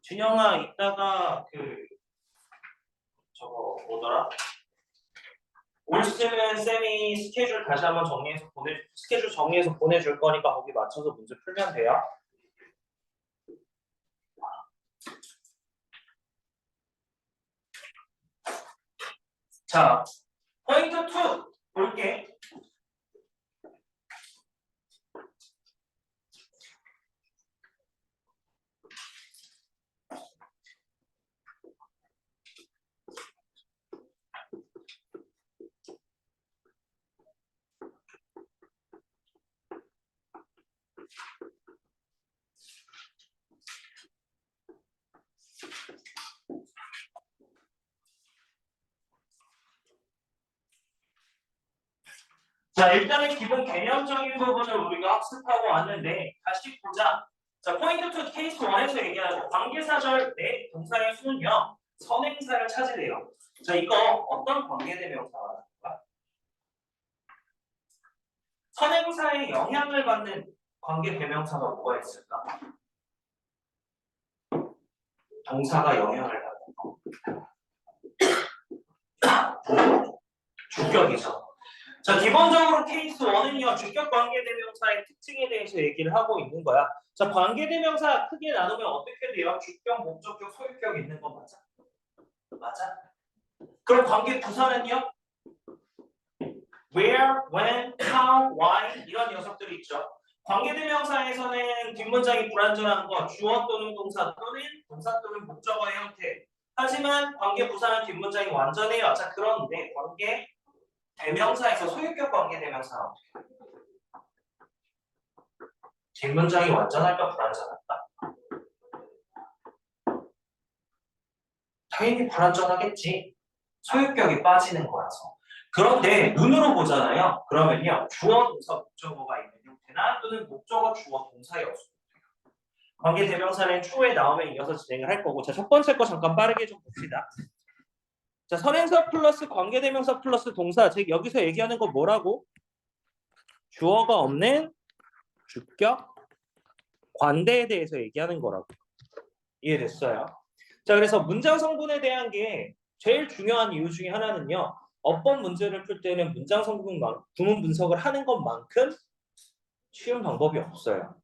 준영아 이따가 저거 뭐더라? 올스는 쌤이 스케줄 다시 한번 스케줄 정리해서 보내줄 거니까 거기 맞춰서 문제 풀면 돼요. 자, 포인트 2 볼게. 자, 일단은 기본 개념적인 부분을 우리가 학습하고 왔는데 다시 보자. 자, 포인트 2 케이스 1에서 얘기하고 관계사절 내 동사의 수는요. 선행사를 찾으래요. 자, 이거 어떤 관계대명사가 나올까? 선행사에 영향을 받는 관계대명사가 뭐가 있을까? 동사가 영향을 받는 거. 주격이죠. 자, 기본적으로 케이스 1은요. 주격 관계대명사의 특징에 대해서 얘기를 하고 있는 거야. 자, 관계대명사 크게 나누면 어떻게 돼요? 주격, 목적격, 소유격 있는 거 맞아? 맞아? 그럼 관계부사는요? Where, when, how, why 이런 녀석들이 있죠. 관계대명사에서는 뒷문장이 불완전한 거, 주어 또는 동사 또는 목적어의 형태. 하지만 관계부사는 뒷문장이 완전해요. 자, 그런데 관계대명사에서 소유격 관계대명사는 어떻게 해요? 뒷문장이 완전할까 불완전할까? 당연히 불완전하겠지. 소유격이 빠지는 거라서. 그런데 눈으로 보잖아요. 그러면요. 주어, 동사, 목적어가 있는 형태나 또는 목적어, 주어, 동사의 어수. 관계대명사는 추후에 나오면 이어서 진행을 할 거고. 자, 첫 번째 거 잠깐 빠르게 좀 봅시다. 자, 선행사 플러스 관계대명사 플러스 동사. 즉 여기서 얘기하는 거 뭐라고? 주어가 없는 주격 관대에 대해서 얘기하는 거라고. 이해됐어요? 자, 그래서 문장 성분에 대한 게 제일 중요한 이유 중에 하나는요. 어법 문제를 풀 때는 문장 성분 구문 분석을 하는 것만큼 쉬운 방법이 없어요.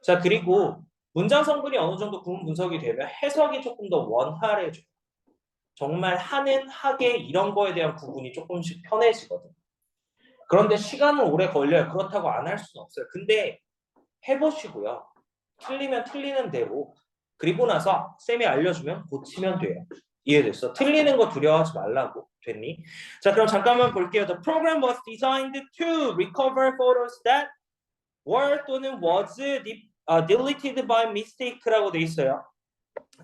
자, 그리고 문장 성분이 어느 정도 구문 분석이 되면 해석이 조금 더 원활해져요. 정말 하는, 하게 이런 거에 대한 구분이 조금씩 편해지거든요. 그런데 시간은 오래 걸려요. 그렇다고 안 할 수는 없어요. 근데 해보시고요. 틀리면 틀리는 대로 그리고 나서 쌤이 알려주면 고치면 돼요. 이해됐어? 틀리는 거 두려워하지 말라고. 됐니? 자, 그럼 잠깐만 볼게요. The program was designed to recover photos that were 또는 was deleted by mistake라고 돼 있어요.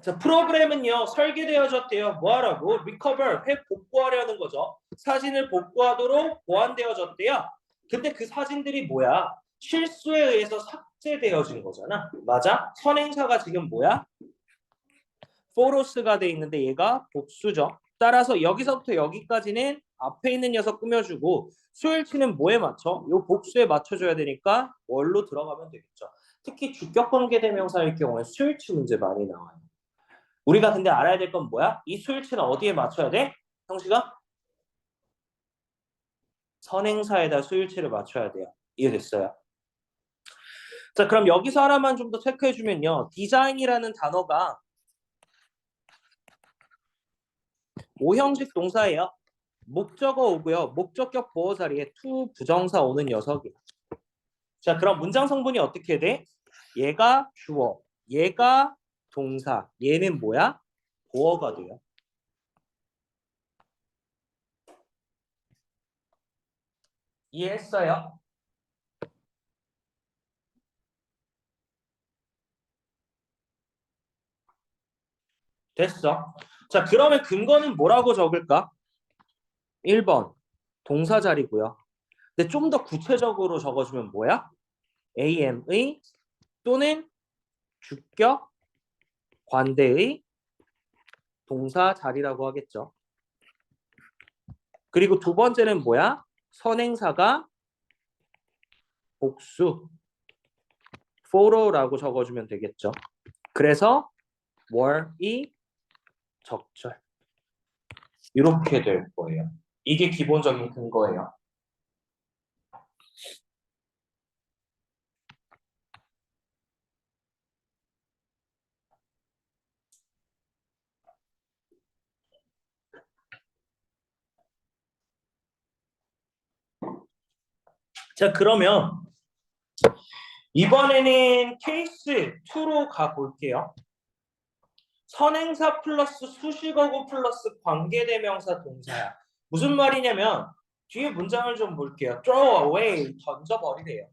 자, 프로그램은요 설계되어졌대요. 뭐하라고? recover, 복구하려는 거죠. 사진을 복구하도록 보완되어졌대요. 근데 그 사진들이 뭐야? 실수에 의해서 삭제되어진 거잖아. 맞아? 선행사가 지금 뭐야? photos가 돼 있는데 얘가 복수죠. 따라서 여기서부터 여기까지는 앞에 있는 녀석 꾸며주고 수일치는 뭐에 맞춰? 요 복수에 맞춰줘야 되니까 뭘로 들어가면 되겠죠. 특히 주격관계대명사일 경우에 수일치 문제 많이 나와요. 우리가 근데 알아야 될 건 뭐야? 이 수일치는 어디에 맞춰야 돼? 형식아? 선행사에다 수일치를 맞춰야 돼요. 이해됐어요? 자, 그럼 여기서 하나만 좀 더 체크해주면요. 디자인이라는 단어가 오형식 동사예요. 목적어 오고요. 목적격 보어 자리에 to 부정사 오는 녀석이에요. 자, 그럼 문장 성분이 어떻게 돼? 얘가 주어, 얘가 동사, 얘는 뭐야? 보어가 돼요. 이해했어요? 됐어. 자, 그러면 근거는 뭐라고 적을까? 1번 동사 자리고요. 근데 좀 더 구체적으로 적어주면 뭐야? AM의 또는 주격 관대의 동사 자리라고 하겠죠. 그리고 두 번째는 뭐야? 선행사가 복수 follow라고 적어주면 되겠죠. 그래서 월이 적절. 이렇게 될 거예요. 이게 기본적인 근거예요. 자, 그러면 이번에는 케이스 2로 가볼게요. 선행사 플러스 수식어구 플러스 관계대명사 동사야. 무슨 말이냐면 뒤에 문장을 좀 볼게요. throw away, 던져버리래요.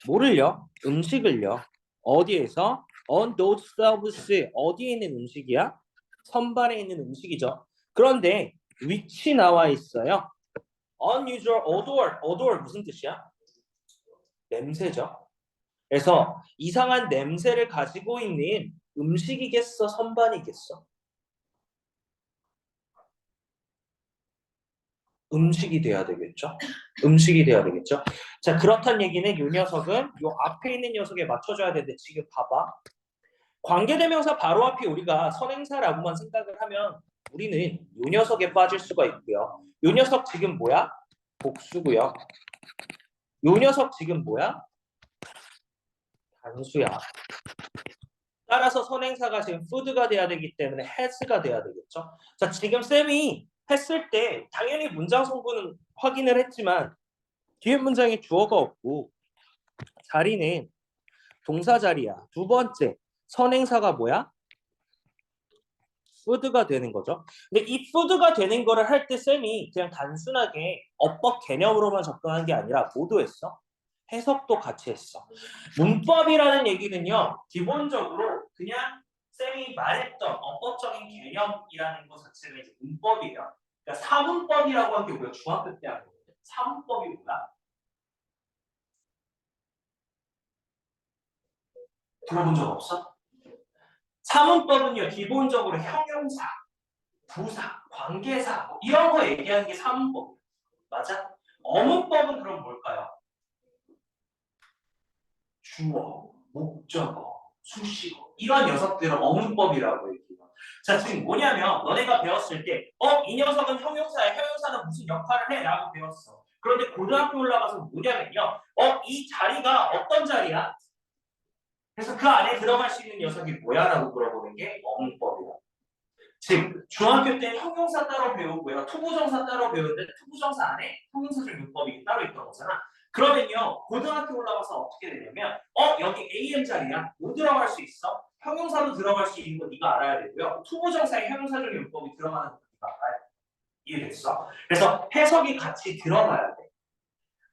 뭐를요? 음식을요. 어디에서? on those shelves. 어디에 있는 음식이야? 선반에 있는 음식이죠. 그런데 which 나와 있어요. unusual odor. odor 무슨 뜻이야? 냄새죠. 그래서 이상한 냄새를 가지고 있는 음식이겠어? 선반이겠어? 음식이 돼야 되겠죠? 음식이 돼야 되겠죠? 자, 그렇단 얘기는 이 녀석은 요 앞에 있는 녀석에 맞춰줘야 되는데 지금 봐봐. 관계대명사 바로 앞이 우리가 선행사라고만 생각을 하면 우리는 이 녀석에 빠질 수가 있고요. 이 녀석 지금 뭐야? 복수고요. 이 녀석 지금 뭐야? 단수야. 따라서 선행사가 지금 food가 돼야 되기 때문에 has가 돼야 되겠죠. 자, 지금 쌤이 했을 때 당연히 문장 성분은 확인을 했지만 뒤에 문장에 주어가 없고 자리는 동사 자리야. 두 번째, 선행사가 뭐야? food가 되는 거죠. 근데 이 food가 되는 거를 할 때 쌤이 그냥 단순하게 어법 개념으로만 접근한 게 아니라 모두 했어. 해석도 같이 했어. 문법이라는 얘기는요, 기본적으로 그냥 쌤이 말했던 어법적인 개념이라는 것 자체가 이제 문법이에요. 그러니까 사문법이라고 한 게 우리가 중학교 때 하거든요. 사문법이 뭐야? 들어본 적 없어? 사문법은요, 기본적으로 형용사, 부사, 관계사 뭐 이런 거 얘기하는 게 사문법. 맞아? 어문법은 그럼 뭘까요? 주어, 목적어, 수식어 이런 녀석들을 어문법이라고 얘기해요. 자, 지금 뭐냐면 너네가 배웠을 때 이 녀석은 형용사야. 형용사는 무슨 역할을 해? 라고 배웠어. 그런데 고등학교 올라가서 뭐냐면요. 이 자리가 어떤 자리야? 그래서 그 안에 들어갈 수 있는 녀석이 뭐야? 라고 물어보는 게 어문법이야. 즉 중학교 때 형용사 따로 배우고요. 투부정사 따로 배우는데 투부정사 안에 형용사적 문법이 따로 있던 거잖아. 그러면요. 고등학교 올라가서 어떻게 되냐면 여기 AM 자리야. 못 들어갈 수 있어. 형용사도 들어갈 수 있는 거 네가 알아야 되고요. 투부정사에 형용사적 문법이 들어가는 거 네가 알아야 돼. 이해됐어? 그래서 해석이 같이 들어가야 돼.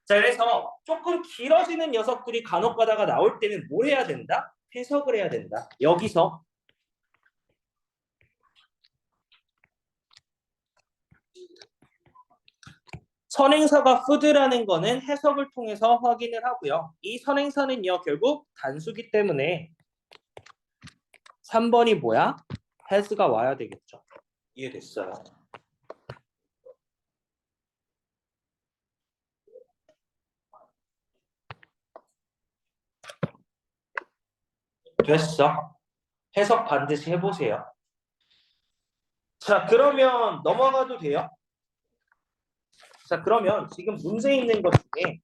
자, 그래서 조금 길어지는 녀석들이 간혹 가다가 나올 때는 뭘 해야 된다? 해석을 해야 된다. 여기서 선행사가 food라는 거는 해석을 통해서 확인을 하고요. 이 선행사는요, 결국 단수기 때문에 3번이 뭐야? has가 와야 되겠죠. 이해됐어요? 됐어. 해석 반드시 해보세요. 자, 그러면 넘어가도 돼요? 자, 그러면 지금 문제 있는 것 중에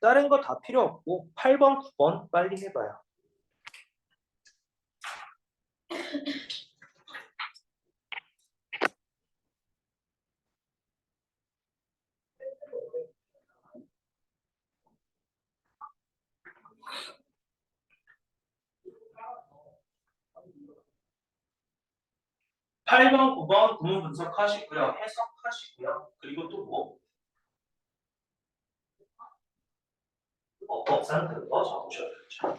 다른 거 다 필요 없고 8번, 9번 빨리 해봐요. 팔 번 9번 구문 분석하시고요. 해석하시고요. 그리고 또 뭐? 어법상 그거 적으셔야죠.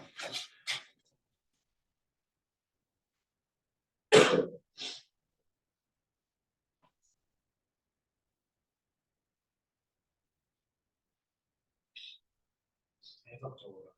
해석적으로.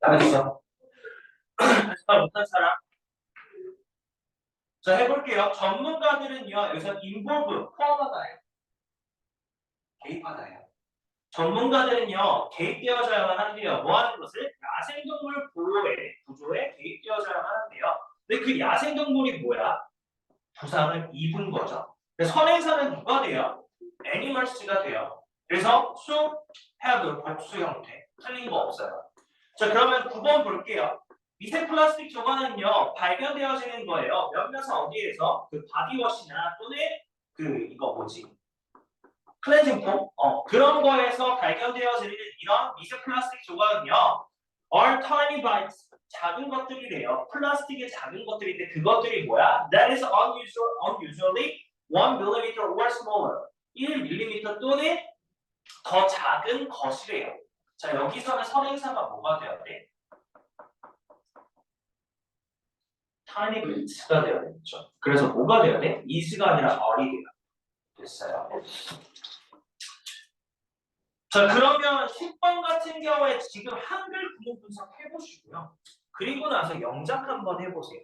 알겠어. 잘 못한 사람. 자, 해볼게요. 전문가들은요, 여기서 involve, 포함하다예요. 개입하다예요. 전문가들은요, 개입되어져야만 하는데요. 뭐 하는 것을? 야생동물 보호의 구조에 개입되어져야만 하는데요. 근데 그 야생동물이 뭐야? 부상을 입은 거죠. 그래서 선행사는 누가 돼요? 애니멀스가 돼요. 그래서 수, have, 복수 형태. 틀린 거 없어요. 자, 그러면 9번 볼게요. 미세 플라스틱 조각은요, 발견되어지는 거예요. 몇몇 어디에서? 그 바디워시나 또는 그, 이거 뭐지? 클렌징 폼? 그런 거에서 발견되어지는 이런 미세 플라스틱 조각은요, are tiny bites. 작은 것들이래요. 플라스틱의 작은 것들인데 그것들이 뭐야? That is unusually 1 mm or smaller. 1mm 또는 더 작은 것이래요. 자, 여기서는 선행사가 뭐가 돼야 돼? tiny bites가 돼야 되겠죠. 그래서 뭐가 돼야 돼? is가 아니라 are이 돼요. 됐어요. 자, 그러면 10번 같은 경우에 지금 한글 구문 분석 해보시고요. 그리고 나서 영작 한번 해보세요.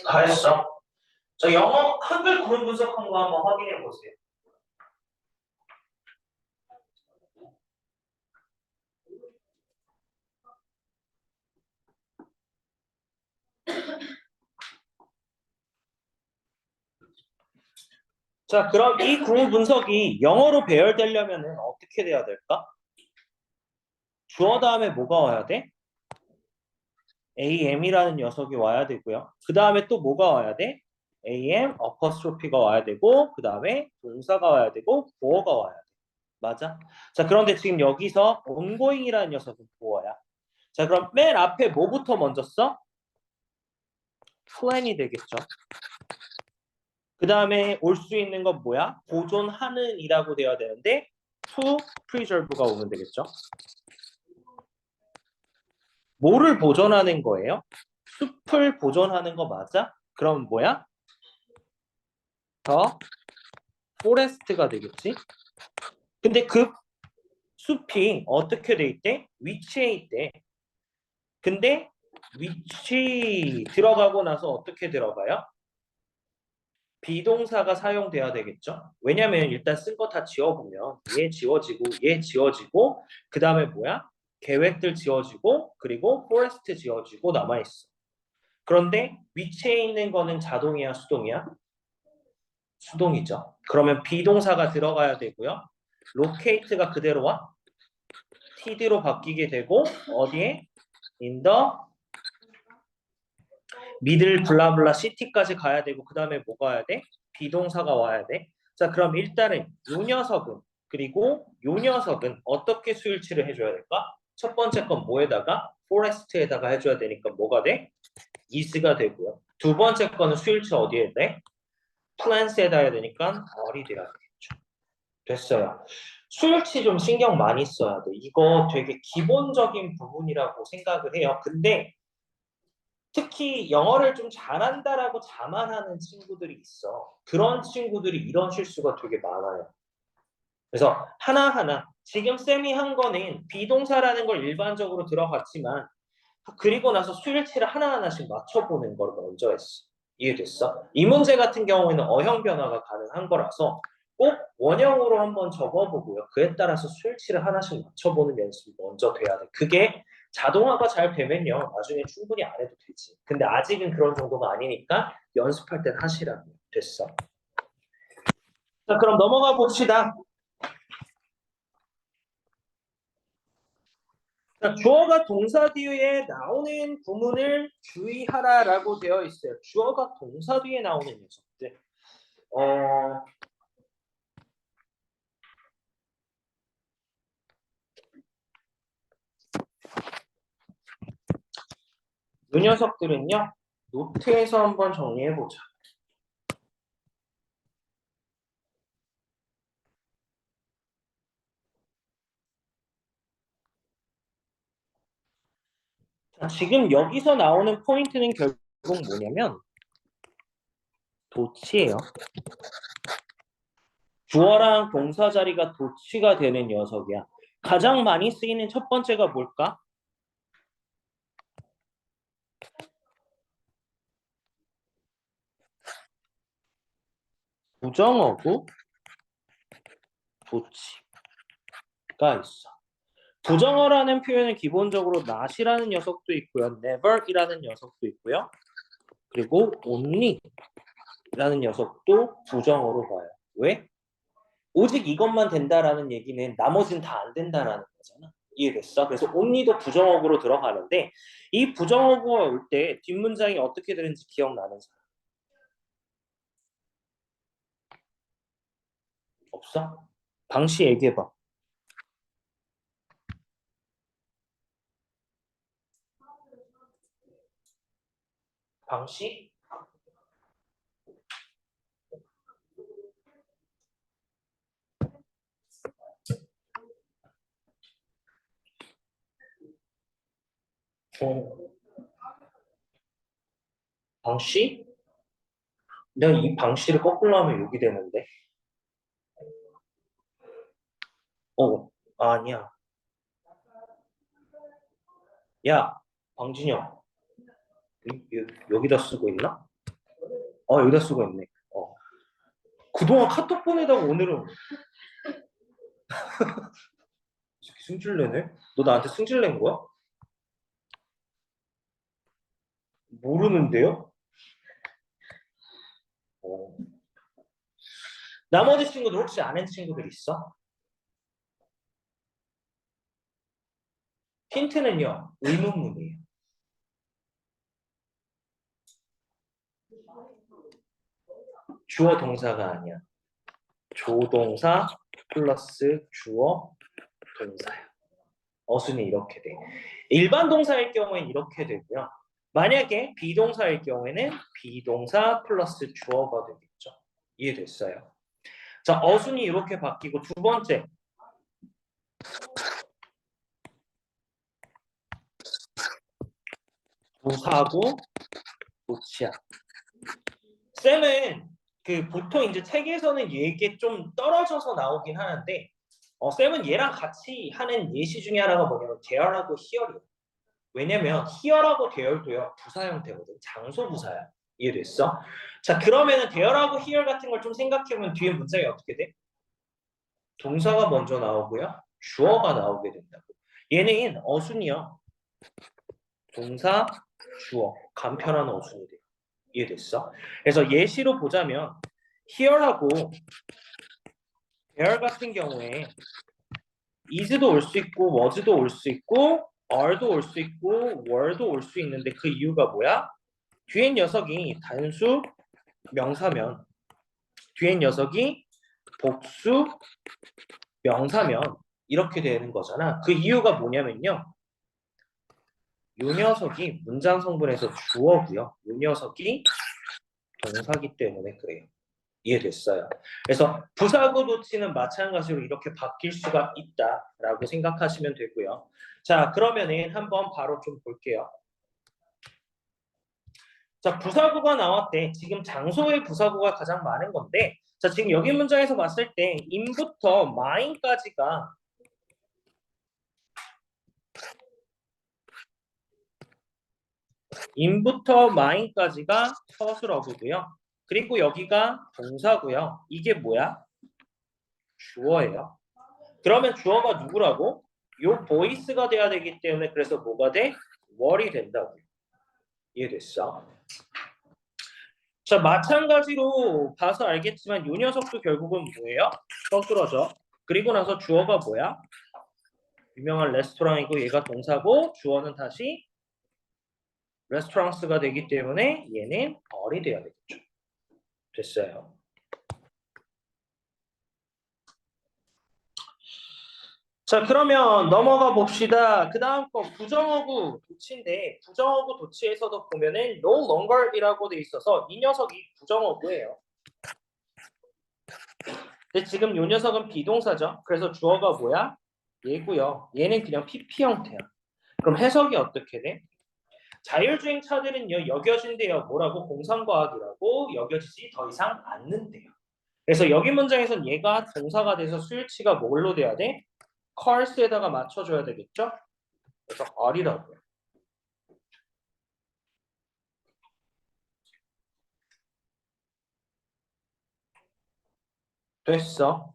다 했어. 자, 영어 한글 구문 분석한 거 한번 확인해 보세요. 자, 그럼 이 구문 분석이 영어로 배열되려면은 어떻게 돼야 될까? 주어 다음에 뭐가 와야 돼? am이라는 녀석이 와야 되고요. 그 다음에 또 뭐가 와야 돼? am 어퍼스트로피가 와야 되고, 그 다음에 동사가 와야 되고, 보어가 와야 돼. 맞아? 자, 그런데 지금 여기서 ongoing이라는 녀석은 보어야. 자, 그럼 맨 앞에 뭐부터 먼저 써? plan이 되겠죠. 그 다음에 올 수 있는 건 뭐야? 보존하는 이라고 되어야 되는데 to preserve가 오면 되겠죠. 뭐를 보존하는 거예요? 숲을 보존하는 거 맞아? 그럼 뭐야? 더 forest가 되겠지. 근데 그 숲이 어떻게 돼 있대? 위치에 있대. 근데 위치 들어가고 나서 어떻게 들어가요? 비동사가 사용돼야 되겠죠. 왜냐면 일단 쓴 거 다 지워보면 얘 지워지고 얘 지워지고 그 다음에 뭐야? 계획들 지워지고 그리고 포레스트 지워지고 남아있어. 그런데 위치에 있는 거는 자동이야 수동이야? 수동이죠. 그러면 비동사가 들어가야 되고요. locate가 그대로 와? td로 바뀌게 되고 어디에? in the middle 블라블라 city까지 가야 되고 그 다음에 뭐가 와야 돼? 비동사가 와야 돼. 자, 그럼 일단은 요 녀석은 그리고 요 녀석은 어떻게 수일치를 해줘야 될까? 첫 번째 건 뭐에다가? forest에다가 해줘야 되니까 뭐가 돼? is가 되고요. 두 번째 거는 수일치 어디에 돼? plants에다 해야 되니까 or이 돼야 되겠죠. 됐어요. 수일치 좀 신경 많이 써야 돼. 이거 되게 기본적인 부분이라고 생각을 해요. 근데 특히 영어를 좀 잘한다라고 자만하는 친구들이 있어. 그런 친구들이 이런 실수가 되게 많아요. 그래서 하나하나 지금 쌤이 한 거는 비동사라는 걸 일반적으로 들어갔지만 그리고 나서 수일치를 하나하나씩 맞춰보는 걸 먼저 했어. 이해됐어? 이 문제 같은 경우에는 어형 변화가 가능한 거라서 꼭 원형으로 한번 적어보고요. 그에 따라서 수일치를 하나씩 맞춰보는 연습이 먼저 돼야 돼. 그게 자동화가 잘 되면요. 나중에 충분히 안 해도 되지. 근데 아직은 그런 정도가 아니니까 연습할 땐 하시라고. 됐어. 자, 그럼 넘어가 봅시다. 자, 주어가 동사 뒤에 나오는 구문을 주의하라라고 되어 있어요. 주어가 동사 뒤에 나오는 녀석들. 어, 이 녀석들은요. 노트에서 한번 정리해보자. 자, 지금 여기서 나오는 포인트는 결국 뭐냐면 도치예요. 주어랑 동사 자리가 도치가 되는 녀석이야. 가장 많이 쓰이는 첫 번째가 뭘까? 부정어구 도치가 있어. 부정어라는 표현은 기본적으로 not이라는 녀석도 있고요. never이라는 녀석도 있고요. 그리고 only라는 녀석도 부정어로 봐요. 왜? 오직 이것만 된다라는 얘기는 나머지는 다 안 된다라는 거잖아. 이해됐어? 그래서 only도 부정어구로 들어가는데 이 부정어구가 올 때 뒷문장이 어떻게 되는지 기억나는 사람 없어? 방시 얘기해봐. 방시? 어, 방시? 내가 이 방시를 거꾸로 하면 여기 되는데. 어, 아니야. 야, 방진영. 여기다 쓰고 있나? 여기다 쓰고 있네. 그동안 카톡 보내다가 오늘은 승질내네? 너 나한테 승질낸 거야? 모르는데요? 어. 나머지 친구들 혹시 아는 친구들 있어? 힌트는요, 의문문이에요. 주어 동사가 아니야. 조동사 플러스 주어 동사야. 어순이 이렇게 돼. 일반 동사일 경우엔 이렇게 되고요. 만약에 비동사일 경우에는 비동사 플러스 주어가 되겠죠. 이해됐어요? 자, 어순이 이렇게 바뀌고 두 번째. 부사구 도치야. 쌤은 그 보통 이제 책에서는 얘게 좀 떨어져서 나오긴 하는데 쌤은 얘랑 같이 하는 예시 중에 하나가 뭐냐면 대열하고 희열이에요. 왜냐면 희열하고 대열도요 부사 형태거든. 장소 부사야. 이해됐어? 자 그러면은 대열하고 희열 같은 걸 좀 생각해보면 뒤에 문장이 어떻게 돼? 동사가 먼저 나오고요. 주어가 나오게 된다고. 얘는 어순이요. 동사, 주어. 간편한 어순이 돼요. 이해됐어? 그래서 예시로 보자면 here하고 there 같은 경우에 is도 올 수 있고 was도 올 수 있고 are도 올 수 있고 were도 올 수 있는데 그 이유가 뭐야? 뒤에 녀석이 단수 명사면 뒤에 녀석이 복수 명사면 이렇게 되는 거잖아. 그 이유가 뭐냐면요. 요 녀석이 문장 성분에서 주어고요. 요 녀석이 동사기 때문에 그래요. 이해됐어요. 그래서 부사구 도치는 마찬가지로 이렇게 바뀔 수가 있다라고 생각하시면 되고요. 자, 그러면은 한번 바로 좀 볼게요. 자, 부사구가 나왔대. 지금 장소의 부사구가 가장 많은 건데, 자, 지금 여기 문장에서 봤을 때 in부터 mine까지가 in부터 mine까지가 서술어구고요. 그리고 여기가 동사고요. 이게 뭐야? 주어예요. 그러면 주어가 누구라고? 요 보이스가 돼야 되기 때문에 그래서 뭐가 돼? 월이 된다고. 이해됐어? 자, 마찬가지로 봐서 알겠지만 요 녀석도 결국은 뭐예요? 서술어죠. 그리고 나서 주어가 뭐야? 유명한 레스토랑이고 얘가 동사고 주어는 다시 레스토랑스가 되기 때문에 얘는 얼이 돼야 되겠죠. 됐어요. 자, 그러면 넘어가 봅시다. 그 다음 거 부정어구 도치인데 부정어구 도치에서도 보면은 no longer이라고 돼 있어서 이 녀석이 부정어구예요. 근데 지금 이 녀석은 비동사죠. 그래서 주어가 뭐야? 얘고요. 얘는 그냥 PP 형태야. 그럼 해석이 어떻게 돼? 자율주행차들은요 여겨진대요. 뭐라고? 공상과학이라고 여겨지지 더 이상 않는데요. 그래서 여기 문장에선 얘가 동사가 돼서 수일치가 뭘로 돼야 돼? cars에다가 맞춰줘야 되겠죠? 그래서 are라고요. 됐어.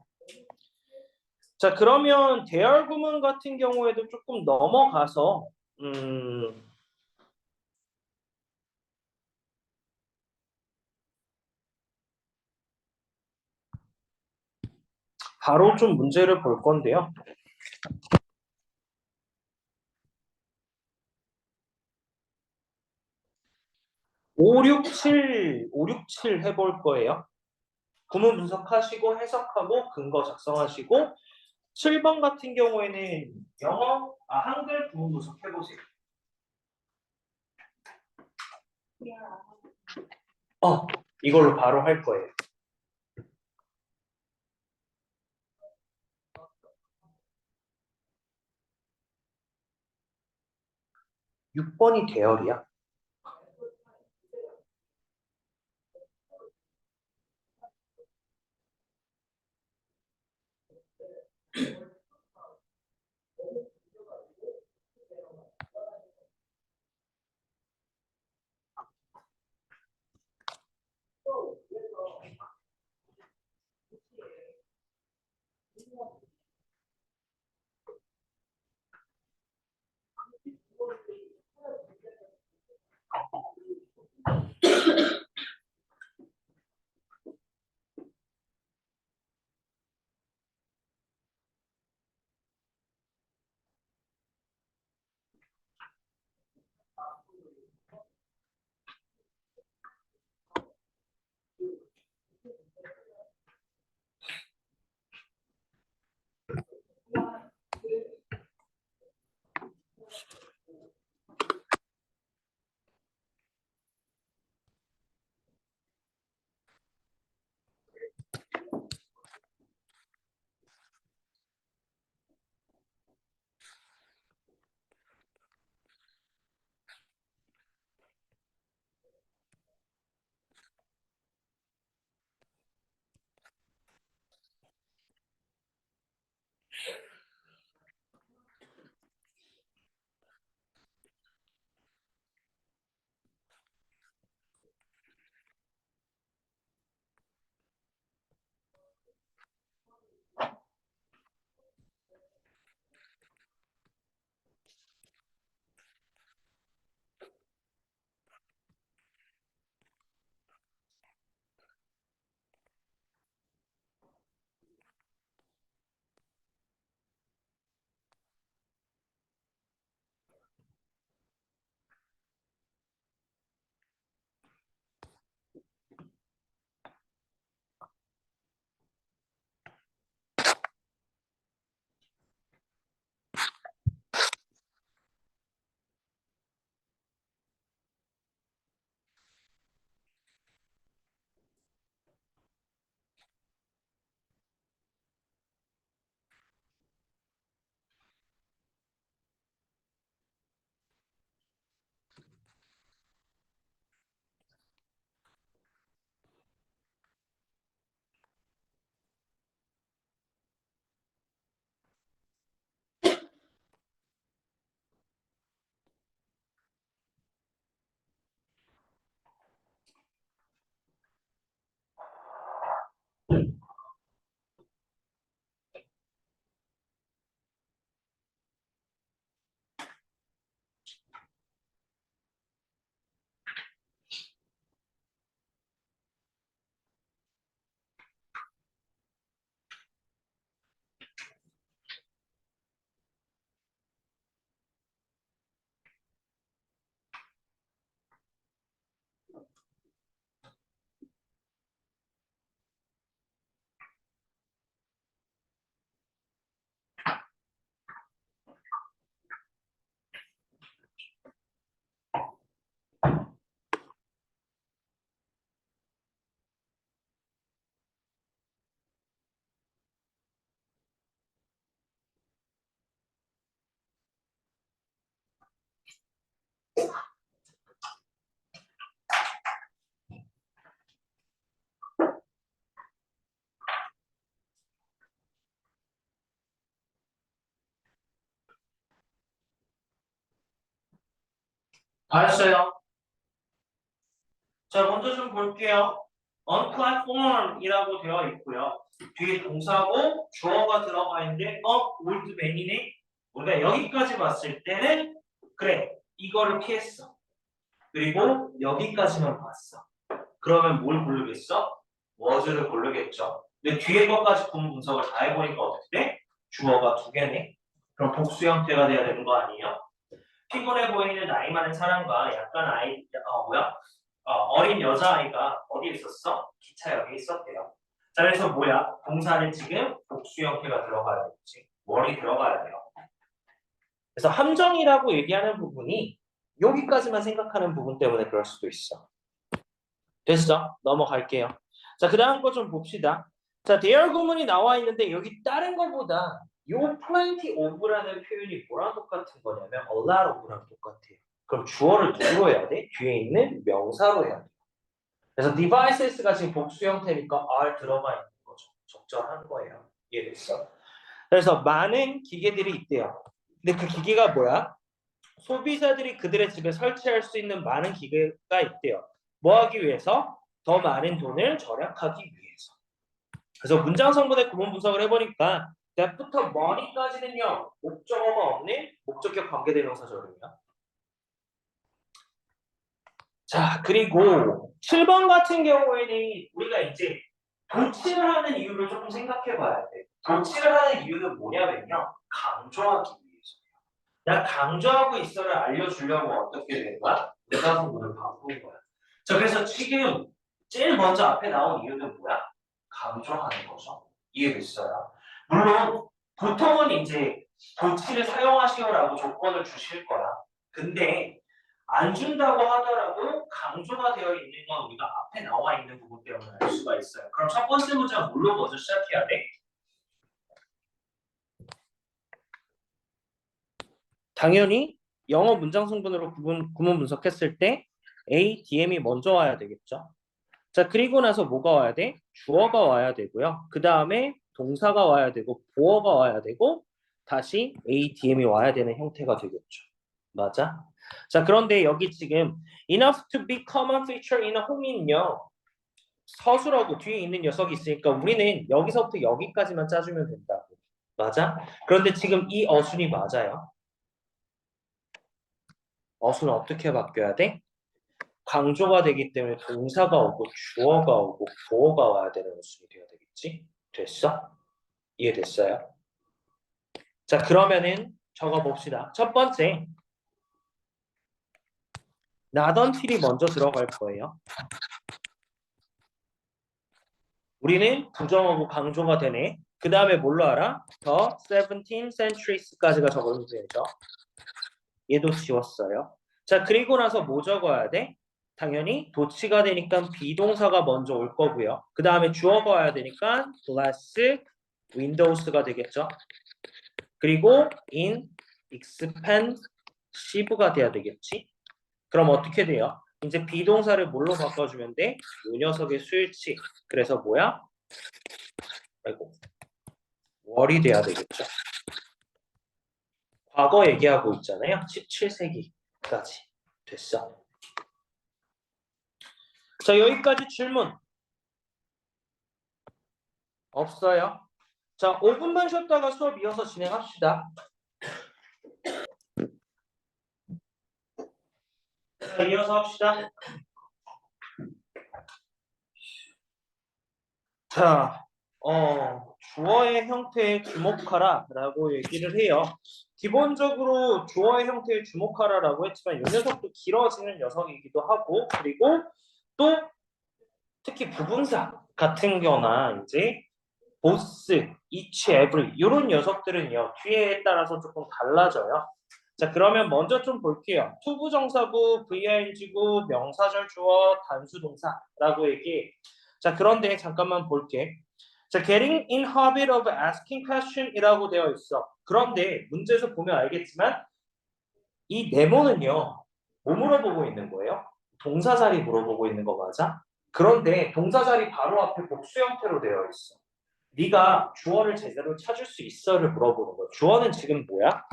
자 그러면 대열 구문 같은 경우에도 조금 넘어가서 바로 좀 문제를 볼 건데요. 567 해볼 거예요. 구문 분석하시고 해석하고 근거 작성하시고 7번 같은 경우에는 한글 구문 분석해보세요. 이걸로 바로 할 거예요. 6번이 대열이야. 알았어요. 자, 먼저 좀 볼게요. on platform이라고 되어 있고요. 뒤에 동사고 주어가 들어가 있는데 old man이네. 우리가 여기까지 봤을 때는 그래 이거를 피했어. 그리고 여기까지만 봤어. 그러면 뭘 고르겠어? was를 고르겠죠. 근데 뒤에 것까지 구문 분석을 다 해보니까 어떻게 돼? 주어가 두 개네. 그럼 복수 형태가 돼야 되는 거 아니에요? 피곤해 보이는 나이 많은 사람과 약간 어린 여자아이가 어디에 있었어? 기차역에 있었대요. 자, 그래서 뭐야? 동사는 지금 복수 형태가 들어가야 되지. 월이 들어가야 돼요. 그래서 함정이라고 얘기하는 부분이 여기까지만 생각하는 부분 때문에 그럴 수도 있어. 됐어? 넘어갈게요. 자, 그 다음 거 좀 봅시다. 자, 대열 구문이 나와 있는데 여기 다른 거보다 요 plenty of라는 표현이 뭐랑 똑같은 거냐면 a lot of랑 똑같아요. 그럼 주어를 누구로 해야 돼? 뒤에 있는 명사로 해야 돼. 그래서 devices가 지금 복수 형태니까 are 들어가 있는 거죠. 적절한 거예요. 이해됐어? 그래서 많은 기계들이 있대요. 근데 그 기계가 뭐야? 소비자들이 그들의 집에 설치할 수 있는 많은 기계가 있대요. 뭐 하기 위해서? 더 많은 돈을 절약하기 위해서. 그래서 문장 성분의 구문 분석을 해보니까 that부터 money까지는요. 목적어가 없는 목적격 관계대명사절이에요. 자, 그리고 7번 같은 경우에는 우리가 이제 도치를 하는 이유를 조금 생각해 봐야 돼. 도치를 하는 이유는 뭐냐면요. 강조하기 위해서. 나 강조하고 있어를 알려주려고 어떻게 된 거야? 내가 성분을 바꾼 거야. 자, 그래서 지금 제일 먼저 앞에 나온 이유는 뭐야? 강조하는 거죠. 이해됐어요? 물론 보통은 이제 도치를 사용하시오라고 조건을 주실 거야. 근데 안 준다고 하더라도 강조가 되어 있는 건 우리가 앞에 나와 있는 부분 때문에 알 수가 있어요. 그럼 첫 번째 문장 뭘로 먼저 시작해야 돼? 당연히 영어 문장 성분으로 구문 분석했을 때 A, DM이 먼저 와야 되겠죠. 자, 그리고 나서 뭐가 와야 돼? 주어가 와야 되고요. 그 다음에 동사가 와야 되고 보어가 와야 되고 다시 A, DM이 와야 되는 형태가 되겠죠. 맞아? 자, 그런데 여기 지금 enough to be common feature in a home은요. 서술하고 뒤에 있는 녀석이 있으니까 우리는 여기서부터 여기까지만 짜주면 된다고. 맞아? 그런데 지금 이 어순이 맞아요. 어순은 어떻게 바뀌어야 돼? 강조가 되기 때문에 동사가 오고 주어가 오고 보어가 와야 되는 어순이 돼야 되겠지? 됐어? 이해됐어요? 자, 그러면은 적어봅시다. 첫 번째, 나던 틸이 먼저 들어갈 거예요. 우리는 부정하고 강조가 되네. 그 다음에 뭘로 알아? 더 17th centuries까지가 적어도 되죠. 얘도 지웠어요. 자, 그리고 나서 뭐 적어야 돼? 당연히 도치가 되니까 비동사가 먼저 올 거고요. 그 다음에 주어가 와야 되니까 glass, windows가 되겠죠. 그리고 in, expensive가 돼야 되겠지. 그럼 어떻게 돼요? 이제 비동사를 뭘로 바꿔주면 돼? 요 녀석의 수일치. 그래서 뭐야? 아이고, 월이 돼야 되겠죠. 과거 얘기하고 있잖아요. 17세기까지 됐어. 자, 여기까지 질문 없어요? 자, 5분만 쉬었다가 수업 이어서 진행합시다. 자, 이어서 합시다. 자, 주어의 형태에 주목하라 라고 얘기를 해요. 기본적으로 주어의 형태에 주목하라라고 했지만 이 녀석도 길어지는 녀석이기도 하고 그리고 또 특히 부분사 같은 경우나 이제 보스, each, every 이런 녀석들은요 뒤에 따라서 조금 달라져요. 자, 그러면 먼저 좀 볼게요. 투부정사구, VING구, 명사절 주어, 단수동사라고 얘기해. 자, 그런데 잠깐만 볼게. 자, getting in habit of asking question이라고 되어 있어. 그런데 문제에서 보면 알겠지만 이 네모는요 뭐 물어보고 있는 거예요? 동사 자리 물어보고 있는 거 맞아? 그런데 동사 자리 바로 앞에 복수 형태로 되어 있어. 네가 주어를 제대로 찾을 수 있어를 물어보는 거야. 주어는 지금 뭐야?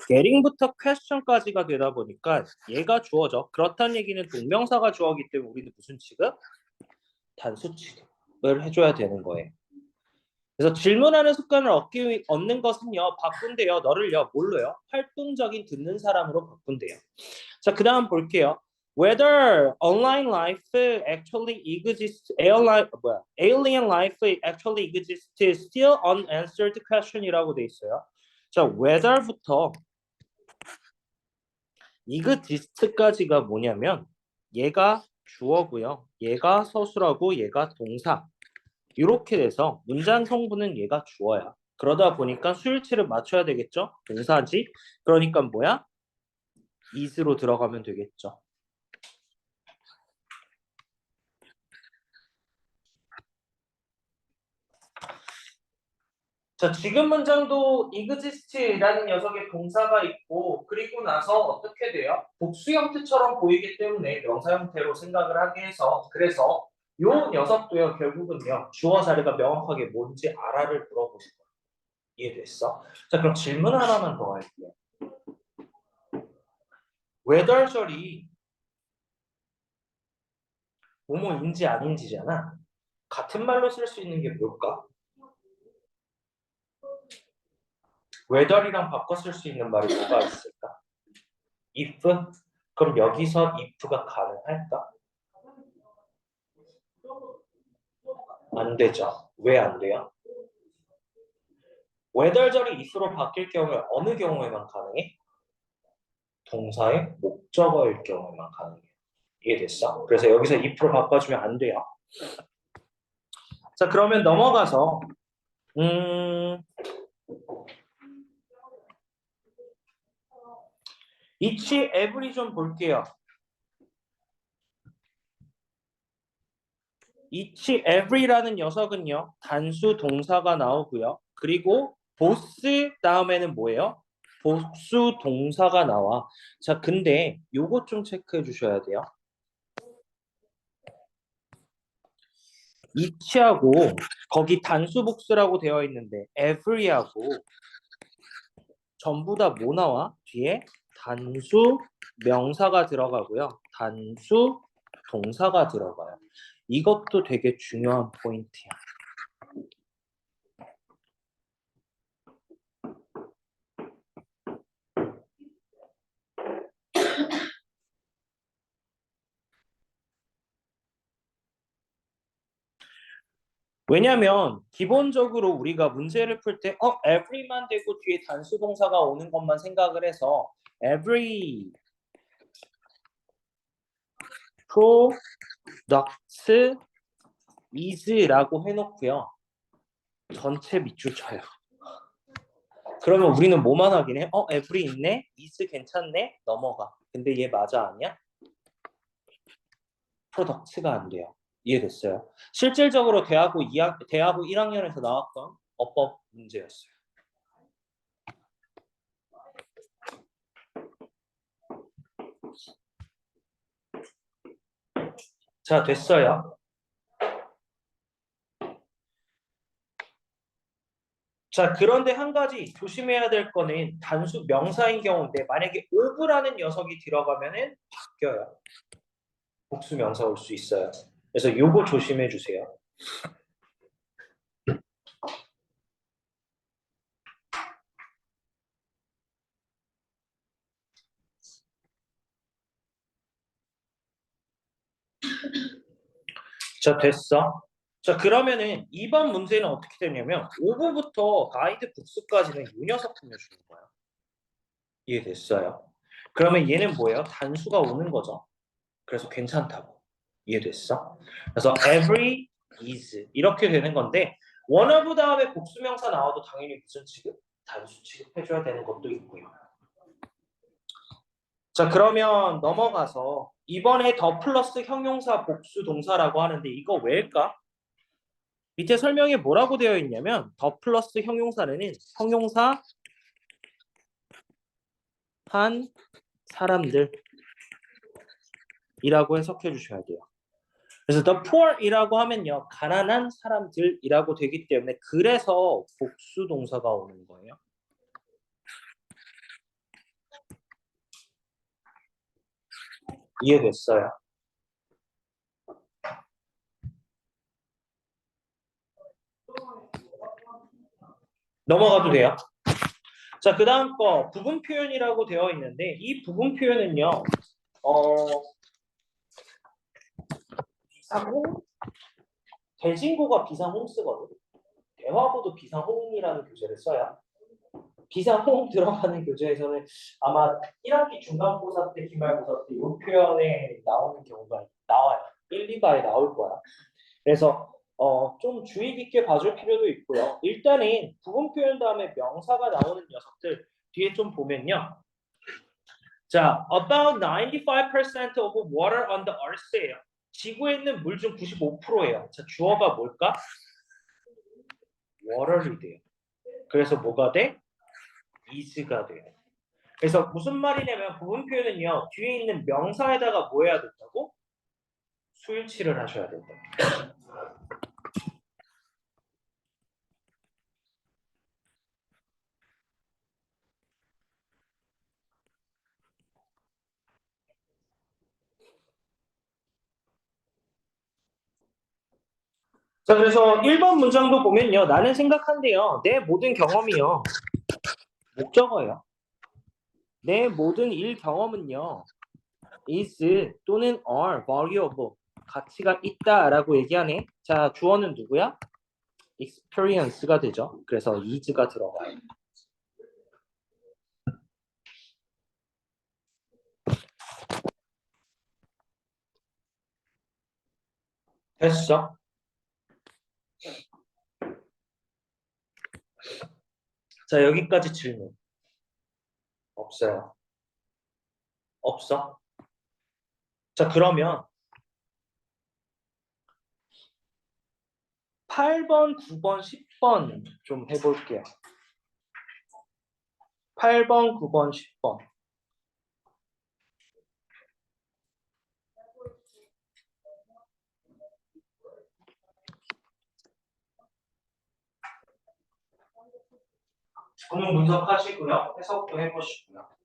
getting부터 question까지가 되다 보니까 얘가 주어져. 그렇다는 얘기는 동명사가 주어기 때문에 우리는 무슨 취급? 단수 취급을 해줘야 되는 거예요. 그래서 질문하는 습관을 얻는 것은요, 바꾼대요. 너를요, 뭘로요? 활동적인 듣는 사람으로 바꾼대요. 자, 그 다음 볼게요. Whether online life actually exists, alien life actually exists is still unanswered question이라고 돼 있어요. 자, whether부터 exist까지가 뭐냐면 얘가 주어고요. 얘가 서술하고 얘가 동사. 이렇게 돼서 문장 성분은 얘가 주어야. 그러다 보니까 수일치를 맞춰야 되겠죠? 동사지. 그러니까 뭐야? is로 들어가면 되겠죠. 자, 지금 문장도 exist라는 녀석의 동사가 있고 그리고 나서 어떻게 돼요? 복수 형태처럼 보이기 때문에 명사 형태로 생각을 하게 해서 그래서 요 녀석도요 결국은요 주어 자리가 명확하게 뭔지 알아를 물어보는 거예요. 이해됐어? 자, 그럼 질문 하나만 더 할게요. whether절이 뭐뭐인지 아닌지잖아. 같은 말로 쓸 수 있는 게 뭘까? whether이랑 바꿔 쓸 수 있는 말이 뭐가 있을까? if? 그럼 여기서 if가 가능할까? 안 되죠. 왜 안 돼요? whether절이 if로 바뀔 경우에 어느 경우에만 가능해? 동사의 목적어일 경우에만 가능해요. 이해됐어? 그래서 여기서 if로 바꿔주면 안 돼요. 자, 그러면 넘어가서 each, every 좀 볼게요. each, every라는 녀석은요. 단수 동사가 나오고요. 그리고 both 다음에는 뭐예요? 복수 동사가 나와. 자, 근데 요것 좀 체크해 주셔야 돼요. each하고 거기 단수 복수라고 되어 있는데 every하고 전부 다 뭐 나와? 뒤에 단수 명사가 들어가고요. 단수 동사가 들어가요. 이것도 되게 중요한 포인트야. 왜냐면 기본적으로 우리가 문제를 풀 때 every만 되고 뒤에 단수 동사가 오는 것만 생각을 해서 every products is라고 해놓고요. 전체 밑줄 쳐요. 그러면 우리는 뭐만 하긴 해? every 있네? is 괜찮네? 넘어가. 근데 얘 맞아 아니야? products가 안 돼요. 이해됐어요? 실질적으로 대하고 1학년에서 나왔던 어법 문제였어요. 자, 됐어요. 자, 그런데 한 가지 조심해야 될 거는 단수 명사인 경우인데 만약에 of라는 녀석이 들어가면은 바뀌어요. 복수 명사 올 수 있어요. 그래서 요거 조심해 주세요. 자, 됐어. 자, 그러면은 이번 문제는 어떻게 되냐면 5부부터 가이드 복수까지는 이 녀석 풀려주는 거예요. 이해됐어요? 그러면 얘는 뭐예요? 단수가 오는 거죠. 그래서 괜찮다고. 이해됐어? 그래서 every is 이렇게 되는 건데 one of 다음에 복수명사 나와도 당연히 무슨 취급? 단수 취급해줘야 되는 것도 있고요. 자, 그러면 넘어가서 이번에 더 플러스 형용사 복수 동사라고 하는데 이거 왜일까? 밑에 설명에 뭐라고 되어 있냐면 더 플러스 형용사는 형용사 한 사람들이라고 해석해 주셔야 돼요. 그래서 the poor이라고 하면요 가난한 사람들이라고 되기 때문에 그래서 복수 동사가 오는 거예요. 이해됐어요? 넘어가도 돼요. 자, 그 다음 거 부분 표현이라고 되어 있는데 이 부분 표현은요. 비상호? 대진고가 비상홍 쓰거든. 대화고도 비상홍이라는 교재를 써요. 비상홍 들어가는 교재에서는 아마 1학기 중간고사 때, 기말고사 때 이 표현에 나오는 경우가 나와요. 1, 2가에 나올 거야. 그래서 좀 주의 깊게 봐줄 필요도 있고요. 일단은 부분 표현 다음에 명사가 나오는 녀석들 뒤에 좀 보면요. 자, about 95% of water on the earth예요. 지구에 있는 물 중 95%예요. 자, 주어가 뭘까? water이 돼요. 그래서 뭐가 돼? is가 돼요. 그래서 무슨 말이냐면 부분 표현은요. 뒤에 있는 명사에다가 뭐 해야 된다고? 수일치를 하셔야 된다. 자, 그래서 1번 문장도 보면요. 나는 생각한대요. 내 모든 경험이요. 목적어예요. 내 모든 일 경험은요. is 또는 are valuable. 가치가 있다라고 얘기하네. 자, 주어는 누구야? experience가 되죠. 그래서 is가 들어가요. 됐어? 자, 여기까지 질문. 없어요. 없어? 자, 그러면 8번, 9번, 10번 좀 해볼게요. 8번, 9번, 10번. 오늘 분석하시고요. 해석도 해보시고요.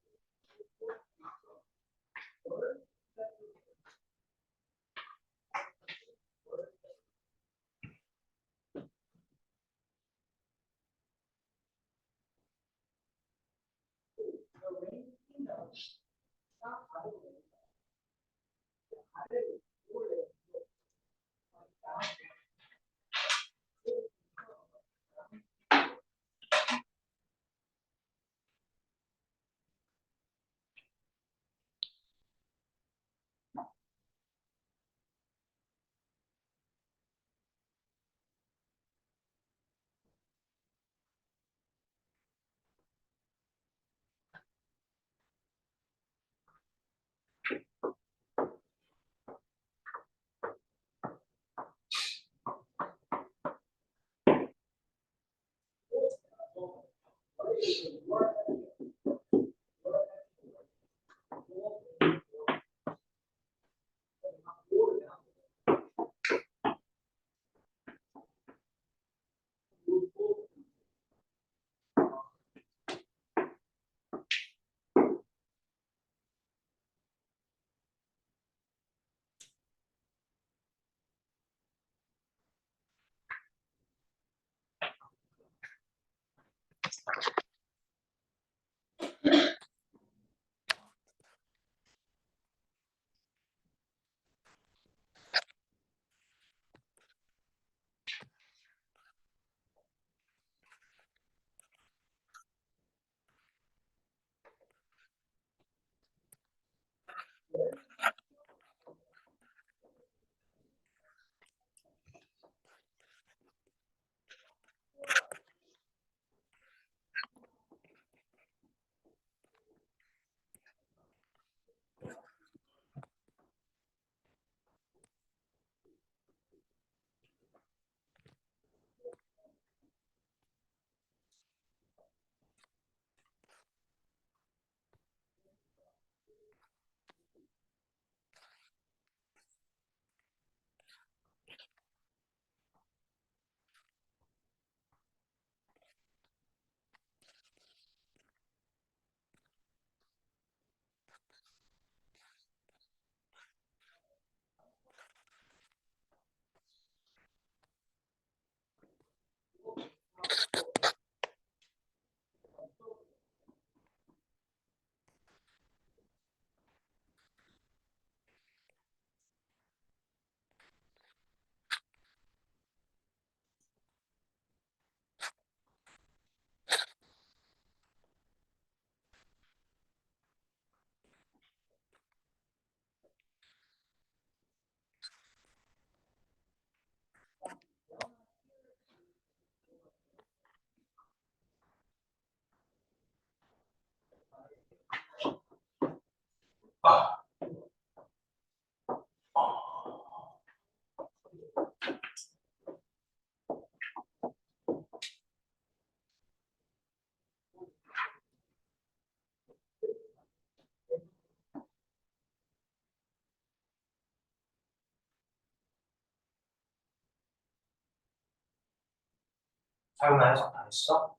사용나 해석 다 했어?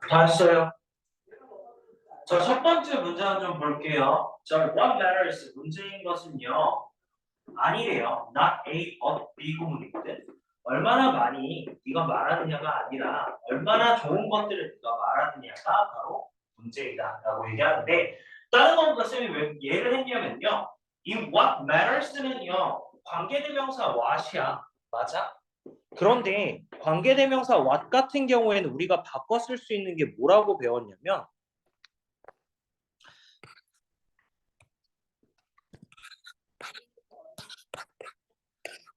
다 했어요. 자, 첫 번째 문제는 좀 볼게요. 자, what matters? 문제인 것은요. 아니래요. not A, but B 구문이거든. 얼마나 많이 네가 말하느냐가 아니라 얼마나 좋은 것들을 네가 말하느냐가 바로 문제이다 라고 얘기하는데 다른 것보다 쌤이 왜 예를 했냐면요. 이 what matters는요. 관계대명사 what이야. 맞아? 그런데 관계대명사 what 같은 경우에는 우리가 바꿔 쓸 수 있는 게 뭐라고 배웠냐면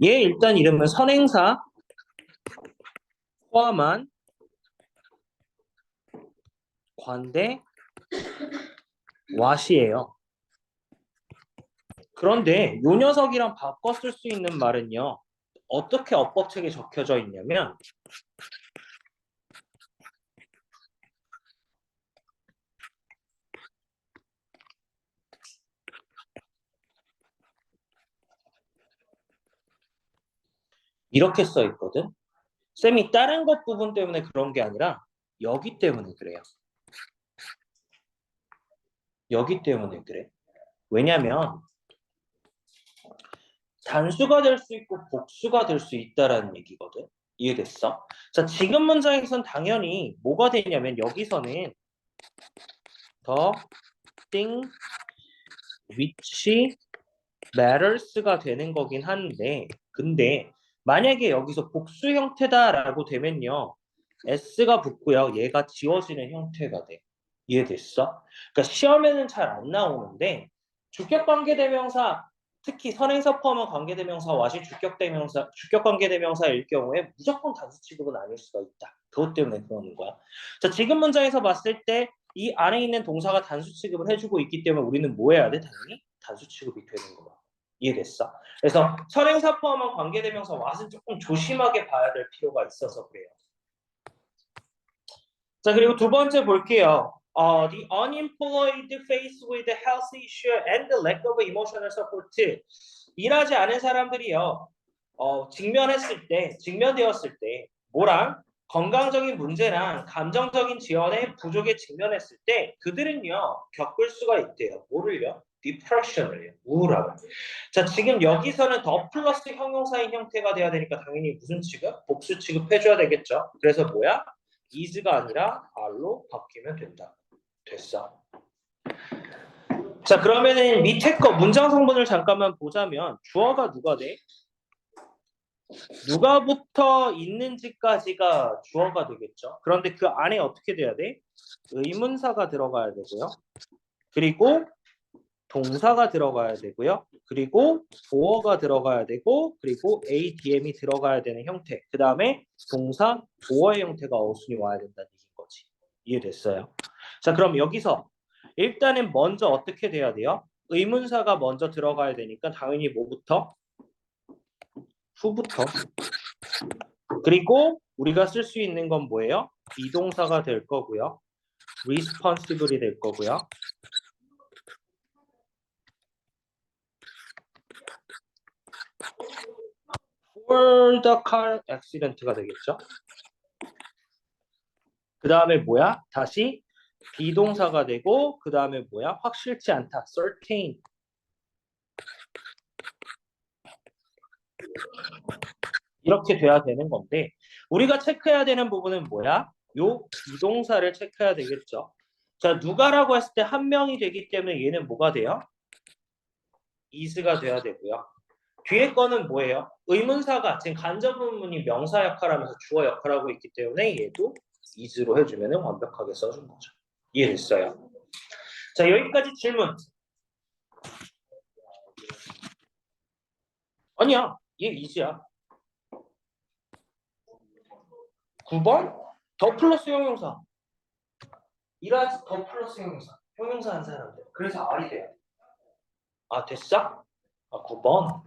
얘 일단 이름은 선행사 포함한 관대 what이에요. 그런데 요 녀석이랑 바꿔 쓸 수 있는 말은요. 어떻게 어법책에 적혀져 있냐면 이렇게 써 있거든. 쌤이 다른 것 부분 때문에 그런 게 아니라 여기 때문에 그래요. 여기 때문에 그래. 왜냐면 단수가 될 수 있고 복수가 될 수 있다라는 얘기거든. 이해됐어? 자, 지금 문장에선 당연히 뭐가 되냐면 여기서는 the thing which matters가 되는 거긴 한데 근데 만약에 여기서 복수 형태다라고 되면요. s가 붙고요. 얘가 지워지는 형태가 돼. 이해됐어? 그러니까 시험에는 잘 안 나오는데 주격관계대명사 특히 선행사 포함한 관계대명사 와시 주격관계대명사일 경우에 무조건 단수 취급은 아닐 수가 있다. 그것 때문에 그러는 거야. 자, 지금 문장에서 봤을 때 이 안에 있는 동사가 단수 취급을 해주고 있기 때문에 우리는 뭐 해야 돼? 당연히 단수 취급이 되는 거야. 이해됐어? 그래서 선행사 포함한 관계대명사 what은 조금 조심하게 봐야 될 필요가 있어서 그래요. 자, 그리고 두 번째 볼게요. The unemployed faced with health issue and the lack of emotional support. 일하지 않은 사람들이요. 직면되었을 때, 뭐랑 건강적인 문제랑 감정적인 지원의 부족에 직면했을 때 그들은요 겪을 수가 있대요. 뭐를요? 디프레션을요. 우울함을. 자, 지금 여기서는 더 플러스 형용사인 형태가 돼야 되니까 당연히 무슨 취급? 복수 취급해줘야 되겠죠. 그래서 뭐야? is가 아니라 are로 바뀌면 된다. 됐어. 자, 그러면은 밑에 거 문장 성분을 잠깐만 보자면 주어가 누가 돼? 누가 붙어 있는지까지가 주어가 되겠죠. 그런데 그 안에 어떻게 돼야 돼? 의문사가 들어가야 되고요. 그리고 동사가 들어가야 되고요. 그리고 보어가 들어가야 되고 그리고 ADM이 들어가야 되는 형태. 그 다음에 동사 보어의 형태가 어순이 와야 된다는 얘기인 거지. 이해됐어요? 자, 그럼 여기서 일단은 먼저 어떻게 돼야 돼요? 의문사가 먼저 들어가야 되니까 당연히 뭐부터? 후부터. 그리고 우리가 쓸 수 있는 건 뭐예요? 비동사가 될 거고요. responsible이 될 거고요. for the car accident가 되겠죠. 그 다음에 뭐야? 다시 비동사가 되고 그 다음에 뭐야? 확실치 않다. certain. 이렇게 돼야 되는 건데 우리가 체크해야 되는 부분은 뭐야? 요 비동사를 체크해야 되겠죠. 자, 누가라고 했을 때 한 명이 되기 때문에 얘는 뭐가 돼요? is가 돼야 되고요. 뒤에 거는 뭐예요? 의문사가 지금 간접 의문이 명사 역할하면서 주어 역할하고 있기 때문에 얘도 is로 해주면 완벽하게 써준 거죠. 이해됐어요? 자, 여기까지 질문. 아니야, 얘 is야. 9번 더 플러스 형용사. 이라지 더 플러스 형용사. 형용사 한 사람들. 그래서 R이 돼요. 아, 됐어? 아, 9번.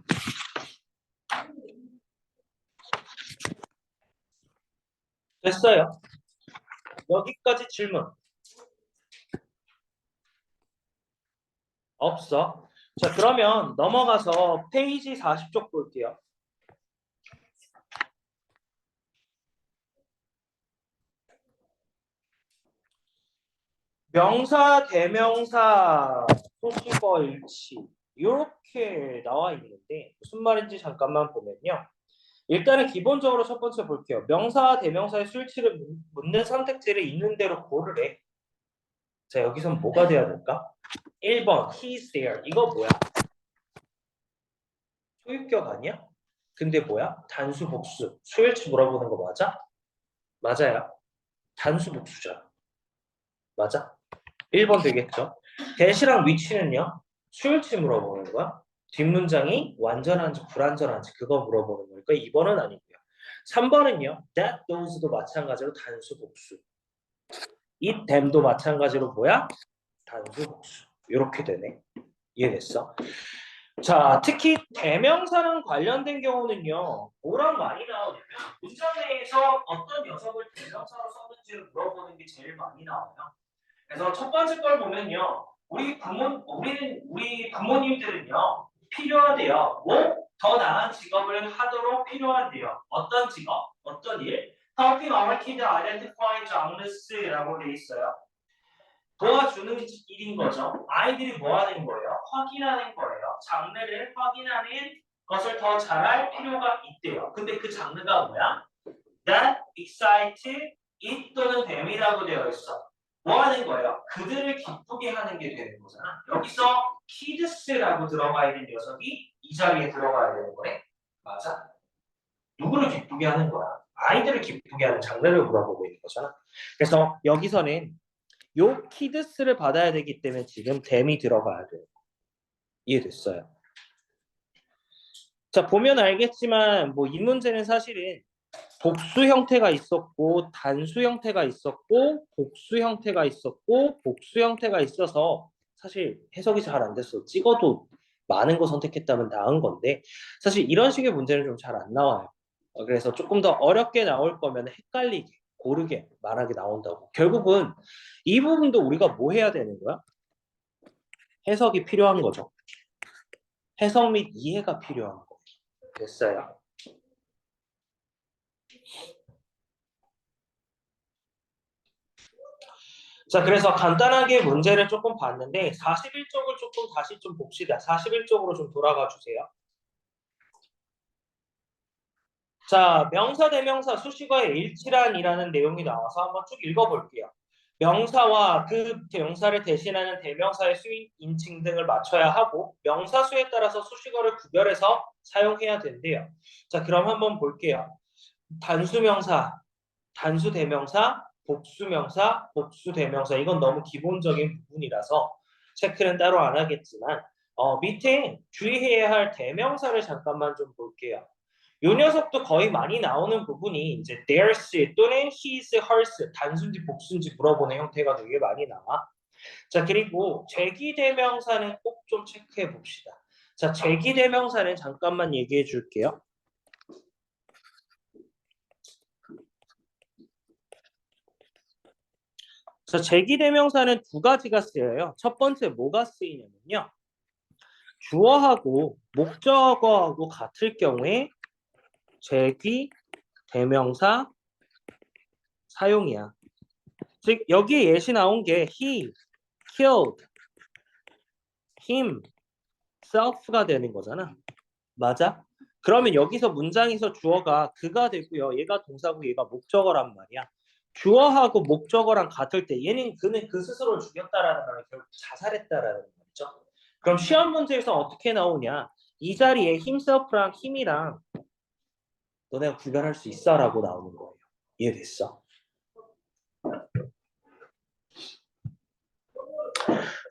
됐어요. 여기까지 질문. 없어. 자, 그러면 넘어가서 페이지 40쪽 볼게요. 명사, 대명사, 소수거 일치 이렇게 나와 있는데 무슨 말인지 잠깐만 보면요. 일단은 기본적으로 첫 번째 볼게요. 명사, 대명사의 수일치를 묻는 선택지를 있는 대로 고르래. 자, 여기선 뭐가 돼야 될까? 1번 he's there. 이거 뭐야? 소유격 아니야? 근데 뭐야? 단수 복수. 수일치 물어보는 거 맞아? 맞아요. 단수 복수잖아. 맞아? 1번 되겠죠? 대시랑 위치는요? 수일치 물어보는 거야? 뒷문장이 완전한지 불완전한지 그거 물어보는 거니까 2번은 아니고요. 3번은요. that, those도 마찬가지로 단수 복수. it, them도 마찬가지로 뭐야? 단수 복수. 이렇게 되네. 이해됐어? 자, 특히 대명사랑 관련된 경우는요. 뭐랑 많이 나오냐면 문장 내에서 어떤 녀석을 대명사로 썼는지를 물어보는 게 제일 많이 나와요. 그래서 첫 번째 걸 보면요. 우리 부모님들은요. 필요하대요. 뭐? 더 나은 직업을 하도록 필요한데요. 어떤 직업? 어떤 일? Helping our kids identify genres라고 돼 있어요. 도와주는 일인 거죠. 아이들이 뭐 하는 거예요? 확인하는 거예요. 장르를 확인하는 것을 더 잘할 필요가 있대요. 근데 그 장르가 뭐야? That, excite, it 또는 them이라고 되어 있어. 뭐 하는 거예요? 그들을 기쁘게 하는 게 되는 거잖아. 여기서 kids라고 들어가 있는 녀석이 이 자리에 들어가야 되는 거네. 맞아. 누구를 기쁘게 하는 거야? 아이들을 기쁘게 하는 장르를 물어보고 있는 거잖아. 그래서 여기서는 요 키드스를 받아야 되기 때문에 지금 them이 들어가야 돼요. 이해됐어요? 자, 보면 알겠지만 뭐 이 문제는 사실은 복수 형태가 있었고 단수 형태가 있었고 복수 형태가 있었고 복수 형태가 있어서 사실 해석이 잘 안 됐어. 찍어도 많은 거 선택했다면 나은 건데 사실 이런 식의 문제는 좀 잘 안 나와요. 그래서 조금 더 어렵게 나올 거면 헷갈리게 고르게 말하게 나온다고. 결국은 이 부분도 우리가 뭐 해야 되는 거야? 해석이 필요한 거죠. 해석 및 이해가 필요한 거. 됐어요? 자, 그래서 간단하게 문제를 조금 봤는데 41쪽을 조금 다시 좀 봅시다. 41쪽으로 좀 돌아가 주세요. 자, 명사 대명사 수식어의 일치란이라는 내용이 나와서 한번 쭉 읽어볼게요. 명사와 그 명사를 대신하는 대명사의 수인, 인칭 등을 맞춰야 하고 명사 수에 따라서 수식어를 구별해서 사용해야 된대요. 자, 그럼 한번 볼게요. 단수명사, 단수대명사, 복수명사, 복수대명사 이건 너무 기본적인 부분이라서 체크는 따로 안 하겠지만 밑에 주의해야 할 대명사를 잠깐만 좀 볼게요. 요 녀석도 거의 많이 나오는 부분이 이제 theirs 또는 his, hers 단순지 복순지 물어보는 형태가 되게 많이 나와. 자, 그리고 제기대명사는 꼭 좀 체크해 봅시다. 자, 제기대명사는 잠깐만 얘기해 줄게요. 자, 제기대명사는 두 가지가 쓰여요. 첫 번째 뭐가 쓰이냐면요. 주어하고 목적어하고 같을 경우에 제기대명사 사용이야. 즉 여기에 예시 나온 게 he, killed, him, self가 되는 거잖아. 맞아? 그러면 여기서 문장에서 주어가 그가 되고요. 얘가 동사고 얘가 목적어란 말이야. 주어하고 목적어랑 같을 때 그는 그 스스로를 죽였다라는 말은 결국 자살했다라는 말이죠. 그럼 시험 문제에서 어떻게 나오냐? 이 자리에 himself랑 him이랑 너네가 구별할 수 있어라고 나오는 거예요. 이해됐어?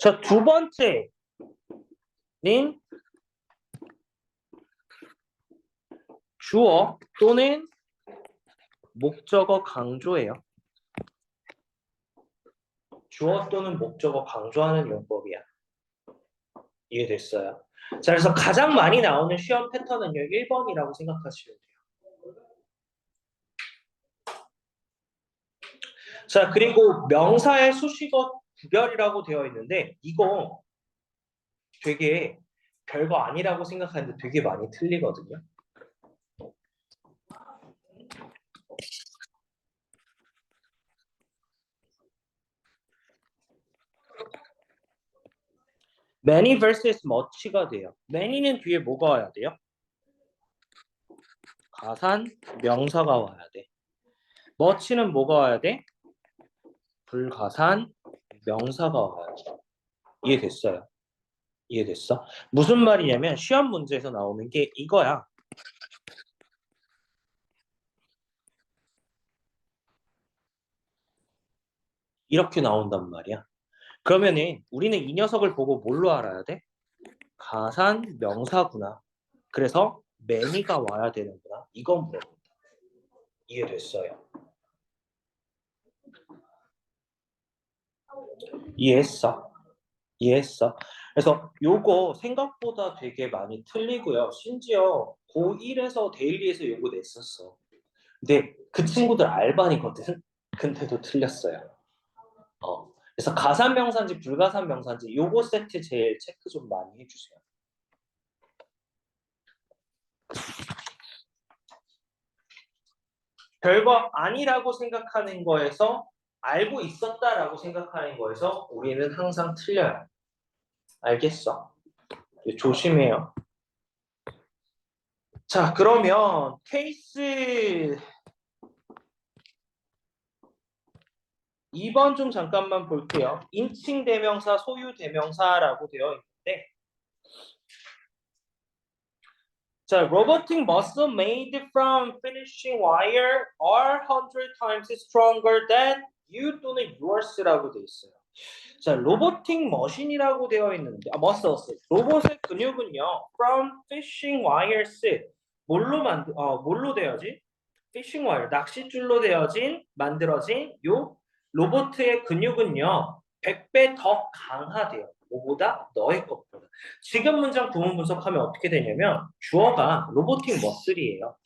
자, 두 번째는 주어 또는 목적어 강조예요. 주어 또는 목적어 강조하는 용법이야. 이해됐어요? 자, 그래서 가장 많이 나오는 시험 패턴은요, 1번이라고 생각하시면 돼요. 자, 그리고 명사의 수식어 구별이라고 되어 있는데, 이거 되게 별거 아니라고 생각하는데 되게 많이 틀리거든요. many versus much가 돼요. many는 뒤에 뭐가 와야 돼요? 가산 명사가 와야 돼. much는 뭐가 와야 돼? 불가산 명사가 와야 돼. 이해됐어요? 이해됐어? 무슨 말이냐면 시험 문제에서 나오는 게 이거야. 이렇게 나온단 말이야. 그러면은 우리는 이 녀석을 보고 뭘로 알아야 돼? 가산 명사구나. 그래서 many가 와야 되는구나. 이건 물어본다. 이해됐어요? 이해했어? 이해했어? 그래서 요거 생각보다 되게 많이 틀리고요. 심지어 고1에서 데일리에서 요거 냈었어. 근데 그 친구들 알바니거든. 근데도 틀렸어요. 그래서 가산 명사인지 불가산 명사인지 요거 세트 제일 체크 좀 많이 해주세요. 별거 아니라고 생각하는 거에서 알고 있었다라고 생각하는 거에서 우리는 항상 틀려요. 알겠어? 조심해요. 자, 그러면 케이스 2번 좀 잠깐만 볼게요. 인칭 대명사, 소유 대명사라고 되어 있는데 자, robotic muscle made from finishing wire are 100 times stronger than you 또는 yours라고 되어 있어요. 자, 로보틱 머신이라고 되어 있는데, muscles. 로봇의 근육은요, from fishing wires. 뭘로 되어진? fishing wire, 낚싯줄로 만들어진 요 로봇의 근육은요, 100배 더 강하대요. 뭐보다? 너의 것보다. 지금 문장 구문 분석하면 어떻게 되냐면, 주어가 로보틱 머슬이에요.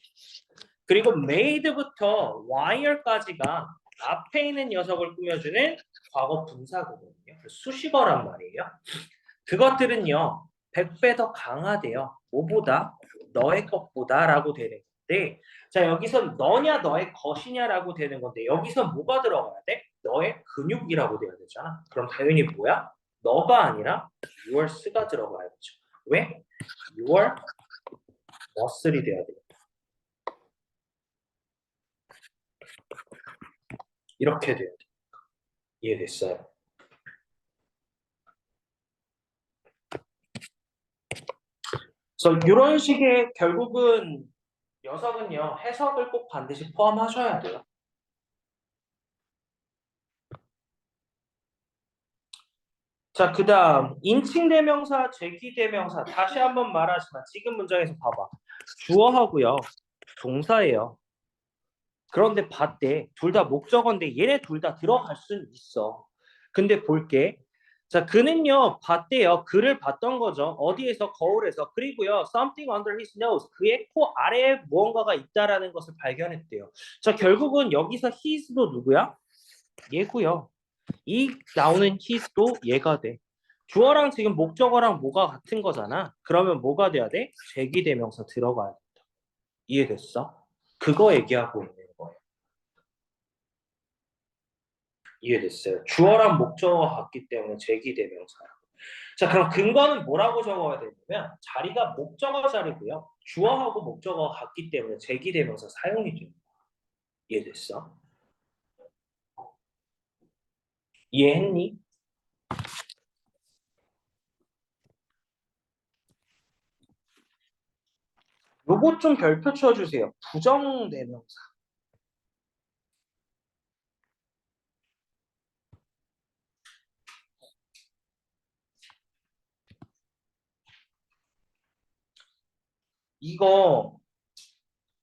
그리고 made부터 wire까지가 앞에 있는 녀석을 꾸며주는 과거 분사구거든요. 수식어란 말이에요. 그것들은요, 100배 더 강하대요. 뭐보다? 너의 것보다 라고 되는 건데, 자, 여기서 너냐, 너의 것이냐라고 되는 건데, 여기서 뭐가 들어가야 돼? 너의 근육이라고 돼야 되잖아. 그럼 당연히 뭐야? 너가 아니라 yours가 들어가야죠. 왜? your muscle이 돼야 돼. 이렇게 돼야 돼. 이해됐어요? 그래서 이런 식의 결국은 녀석은요, 해석을 꼭 반드시 포함하셔야 돼요. 자, 그 다음 인칭대명사, 제기대명사 다시 한번 말하지만 지금 문장에서 봐봐. 주어하고요. 동사예요. 그런데 봤대. 둘 다 목적어인데 얘네 둘 다 들어갈 수는 있어. 근데 볼게. 자, 그는요, 봤대요. 그를 봤던 거죠. 어디에서? 거울에서. 그리고요, something under his nose. 그의 코 아래에 무언가가 있다라는 것을 발견했대요. 자, 결국은 여기서 his도 누구야? 얘고요. 이 나오는 his도 얘가 돼. 주어랑 지금 목적어랑 뭐가 같은 거잖아. 그러면 뭐가 돼야 돼? 제기대명사 들어가야 된다. 이해됐어? 그거 얘기하고 있는 거예요. 이해됐어요. 주어랑 목적어가 같기 때문에 제기대명사야. 자, 그럼 근거는 뭐라고 적어야 되냐면 자리가 목적어 자리고요. 주어하고 목적어가 같기 때문에 제기대명사 사용이 됩니다. 이해됐어? 이해했니? 요것 좀 별표 쳐주세요. 부정대명사.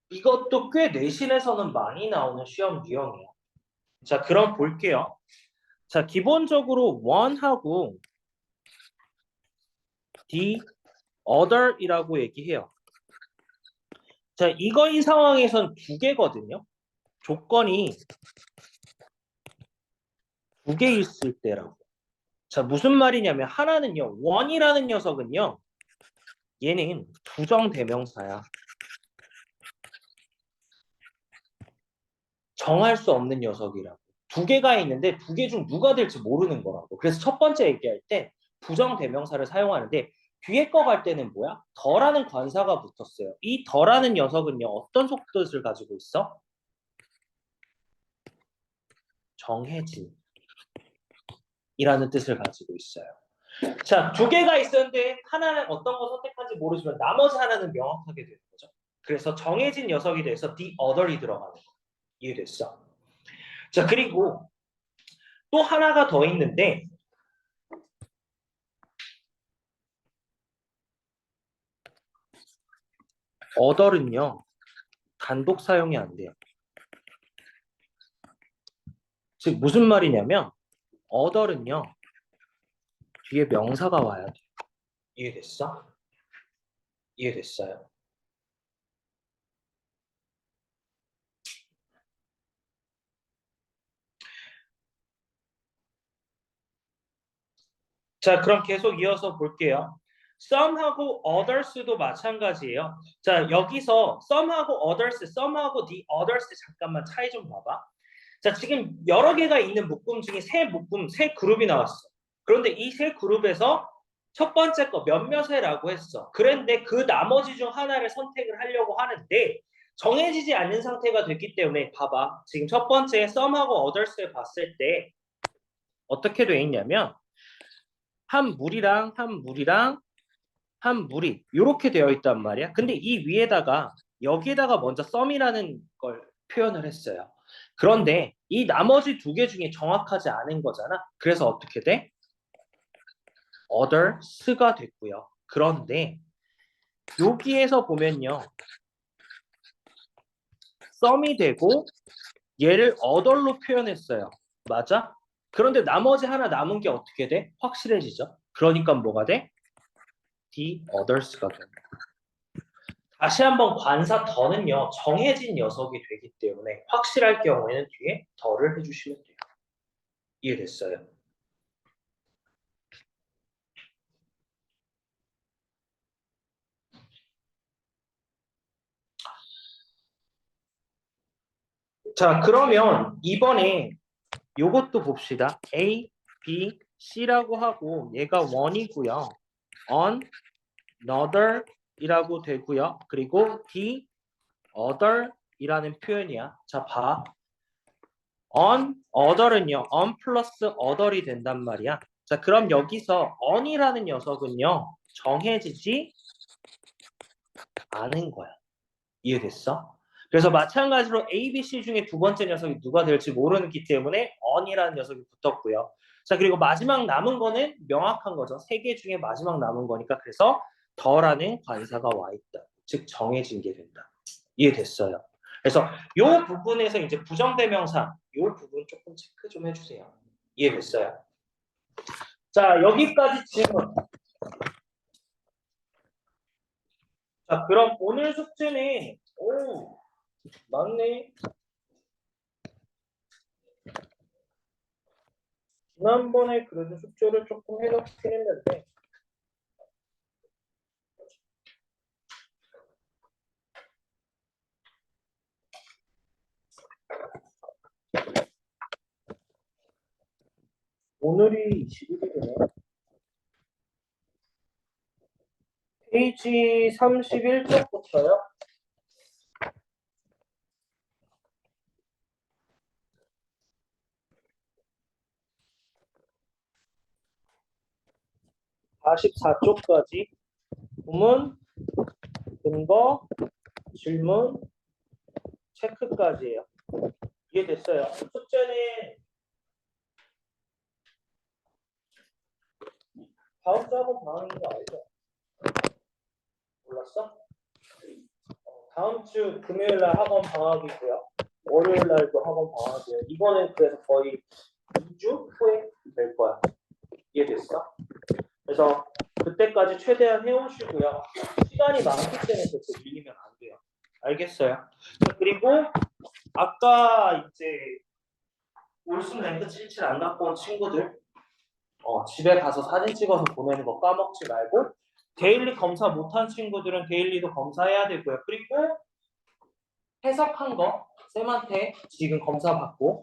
이것도 꽤 내신에서는 많이 나오는 시험 유형이에요. 자, 그럼 볼게요. 자, 기본적으로 one하고 the other이라고 얘기해요. 자, 이거인 상황에선 두 개거든요. 조건이 두 개 있을 때라고. 자, 무슨 말이냐면 하나는요. one이라는 녀석은요. 얘는 부정대명사야. 정할 수 없는 녀석이라고. 두 개가 있는데 두 개 중 누가 될지 모르는 거라고. 그래서 첫 번째 얘기할 때 부정대명사를 사용하는데 뒤에 거 갈 때는 뭐야? 더라는 관사가 붙었어요. 이 더라는 녀석은요. 어떤 속뜻을 가지고 있어? 정해진 이라는 뜻을 가지고 있어요. 자, 두 개가 있었는데 하나는 어떤 거 선택한지 모르지만 나머지 하나는 명확하게 되는 거죠. 그래서 정해진 녀석이 돼서 the other이 들어가는 거. 이해됐어? 자, 그리고 또 하나가 더 있는데 other은요. 단독 사용이 안 돼요. 즉 무슨 말이냐면 other은요. 뒤에 명사가 와야 돼. 이해됐어? 이해됐어요? 자, 그럼 계속 이어서 볼게요. some하고 others도 마찬가지예요. 자, 여기서 some하고 others, some하고 the others 잠깐만 차이 좀 봐봐. 자, 지금 여러 개가 있는 묶음 중에 세 그룹이 나왔어. 그런데 이 세 그룹에서 첫 번째 거 몇몇이라고 했어. 그런데 그 나머지 중 하나를 선택을 하려고 하는데 정해지지 않는 상태가 됐기 때문에 봐봐. 지금 첫 번째 some하고 others를 봤을 때 어떻게 돼 있냐면 한 물이랑 한 물이랑 한 물이 이렇게 되어 있단 말이야. 근데 이 위에다가 여기에다가 먼저 썸이라는 걸 표현을 했어요. 그런데 이 나머지 두 개 중에 정확하지 않은 거잖아. 그래서 어떻게 돼? others가 됐고요. 그런데 여기에서 보면요. 썸이 되고 얘를 other로 표현했어요. 맞아? 그런데 나머지 하나 남은 게 어떻게 돼? 확실해지죠? 그러니까 뭐가 돼? the others가 됩니다. 다시 한번 관사 더는요 정해진 녀석이 되기 때문에 확실할 경우에는 뒤에 더를 해주시면 돼요. 이해됐어요? 자, 그러면 이번에 요것도 봅시다. A, B, C라고 하고 얘가 one이고요. on, another 이라고 되고요. 그리고 the other 이라는 표현이야. 자, 봐. on, other은요. on 플러스 other이 된단 말이야. 자, 그럼 여기서 on이라는 녀석은요. 정해지지 않은 거야. 이해됐어? 그래서 마찬가지로 A, B, C 중에 두 번째 녀석이 누가 될지 모르기 때문에 on이라는 녀석이 붙었고요. 자, 그리고 마지막 남은 거는 명확한 거죠. 세 개 중에 마지막 남은 거니까 그래서 더라는 관사가 와 있다. 즉 정해진 게 된다. 이해됐어요? 그래서 요 부분에서 이제 부정대명사 요 부분 조금 체크 좀 해주세요. 이해됐어요? 자, 여기까지 질문. 자, 그럼 오늘 숙제는 맞네. 지난번에 그래도 숙제를 조금 해놓긴 했는데 오늘이 21일이네. 페이지 31쪽부터요. 44쪽까지 구문, 근거, 질문, 체크까지예요. 이해됐어요? 숙제는 다음 주 학원 방학인 거 알죠? 몰랐어? 다음 주 금요일 날 학원 방학이고요. 월요일 날도 학원 방학이에요. 이거는 그래서 거의 2주 후에 될 거야. 이해됐어? 그래서 그때까지 최대한 해오시고요. 시간이 많기 때문에 그렇게 밀리면 안 돼요. 알겠어요? 자, 그리고 아까 이제 올슨 랭크 77 안 갖고 온 친구들 집에 가서 사진 찍어서 보내는 거 까먹지 말고 데일리 검사 못한 친구들은 데일리도 검사해야 되고요. 그리고 해석한 거 쌤한테 지금 검사 받고